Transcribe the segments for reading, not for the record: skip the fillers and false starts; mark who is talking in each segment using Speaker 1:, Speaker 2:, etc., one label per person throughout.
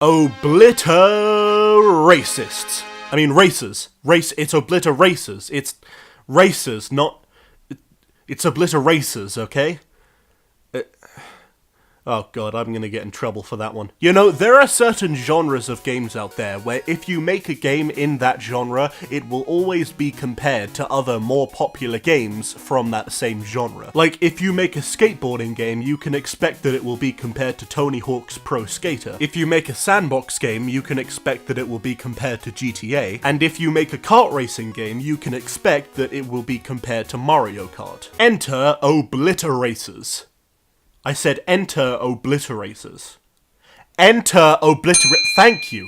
Speaker 1: Obliteracists. I mean racers. It's Obliteracers. It's racers, not... It's Obliteracers, okay? Oh god, I'm gonna get in trouble for that one. You know, there are certain genres of games out there where if you make a game in that genre, it will always be compared to other more popular games from that same genre. Like, if you make a skateboarding game, you can expect that it will be compared to Tony Hawk's Pro Skater. If you make a sandbox game, you can expect that it will be compared to GTA. And if you make a kart racing game, you can expect that it will be compared to Mario Kart. Enter Obliteracers. I said enter Obliteracers. Enter Thank you.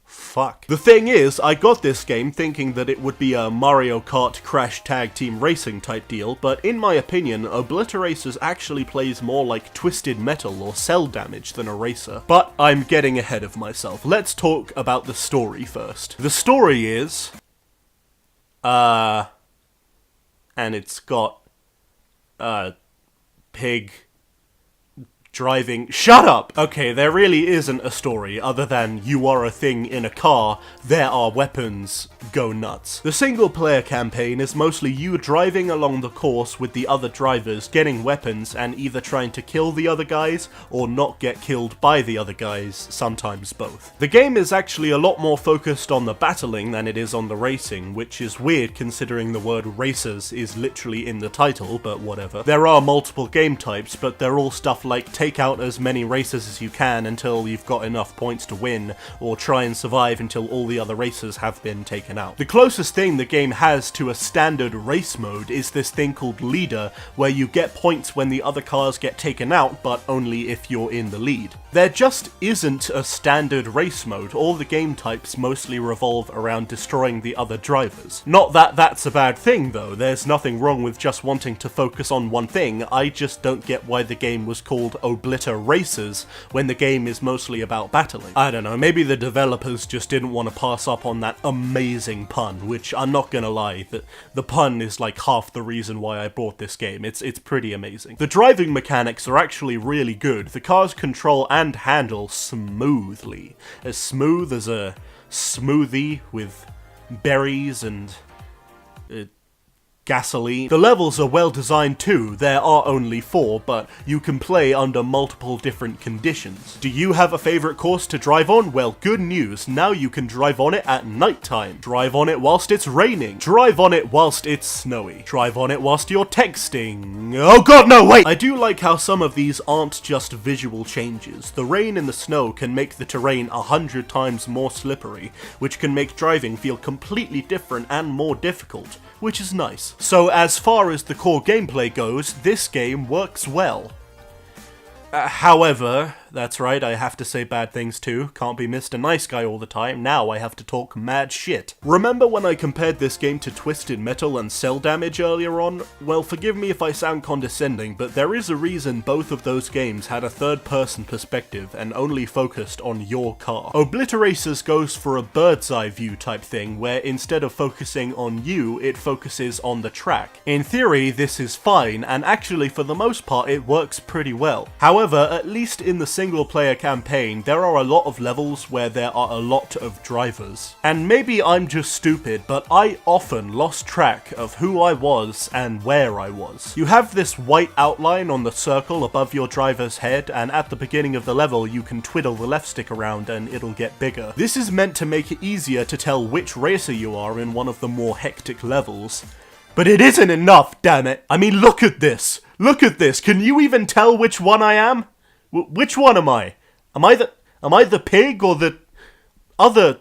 Speaker 1: Fuck. The thing is, I got this game thinking that it would be a Mario Kart Crash Tag Team Racing type deal, but in my opinion, Obliteracers actually plays more like Twisted Metal or Cell Damage than a racer. But I'm getting ahead of myself. Let's talk about the story first. The story is... and it's got... pig... driving. Shut up! Okay, there really isn't a story other than you are a thing in a car, there are weapons, go nuts. The single player campaign is mostly you driving along the course with the other drivers, getting weapons and either trying to kill the other guys or not get killed by the other guys, sometimes both. The game is actually a lot more focused on the battling than it is on the racing, which is weird considering the word racers is literally in the title, but whatever. There are multiple game types, but they're all stuff like take out as many racers as you can until you've got enough points to win, or try and survive until all the other racers have been taken out. The closest thing the game has to a standard race mode is this thing called Leader, where you get points when the other cars get taken out, but only if you're in the lead. There just isn't a standard race mode. All the game types mostly revolve around destroying the other drivers. Not that that's a bad thing though, there's nothing wrong with just wanting to focus on one thing, I just don't get why the game was called Obliteracers when the game is mostly about battling. I don't know, maybe the developers just didn't want to pass up on that amazing pun, which I'm not gonna lie, the pun is like half the reason why I bought this game. It's pretty amazing. The driving mechanics are actually really good. The cars control and handle smoothly. As smooth as a smoothie with berries and... gasoline. The levels are well designed too. There are only 4, but you can play under multiple different conditions. Do you have a favorite course to drive on? Well, good news. Now you can drive on it at night time. Drive on it whilst it's raining. Drive on it whilst it's snowy. Drive on it whilst you're texting. Oh god, no, wait! I do like how some of these aren't just visual changes. The rain and the snow can make the terrain 100 times more slippery, which can make driving feel completely different and more difficult, which is nice. So as far as the core gameplay goes, this game works well. However, that's right, I have to say bad things too. Can't be Mr. Nice Guy all the time, now I have to talk mad shit. Remember when I compared this game to Twisted Metal and Cell Damage earlier on? Well, forgive me if I sound condescending, but there is a reason both of those games had a third-person perspective and only focused on your car. Obliteracers goes for a bird's eye view type thing, where instead of focusing on you, it focuses on the track. In theory, this is fine, and actually for the most part it works pretty well. However, at least in the single player campaign, there are a lot of levels where there are a lot of drivers. And maybe I'm just stupid, but I often lost track of who I was and where I was. You have this white outline on the circle above your driver's head, and at the beginning of the level you can twiddle the left stick around and it'll get bigger. This is meant to make it easier to tell which racer you are in one of the more hectic levels. But it isn't enough, damn it! I mean, look at this! Look at this! Can you even tell which one I am? Which one am I? Am I the pig or the other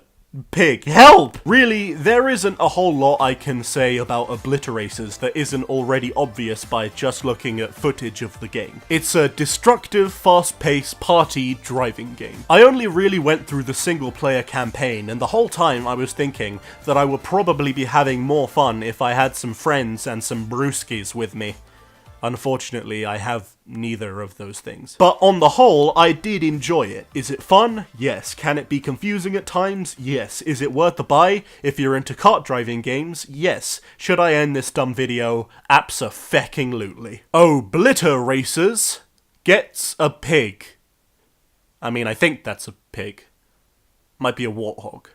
Speaker 1: pig? Help! Really, there isn't a whole lot I can say about Obliteracers that isn't already obvious by just looking at footage of the game. It's a destructive, fast-paced party driving game. I only really went through the single-player campaign, and the whole time I was thinking that I would probably be having more fun if I had some friends and some brewskis with me. Unfortunately, I have neither of those things. But on the whole, I did enjoy it. Is it fun? Yes. Can it be confusing at times? Yes. Is it worth a buy if you're into kart driving games? Yes. Should I end this dumb video? Abso-fecking-lutely. Obliteracers gets a pig. I mean, I think that's a pig. Might be a warthog.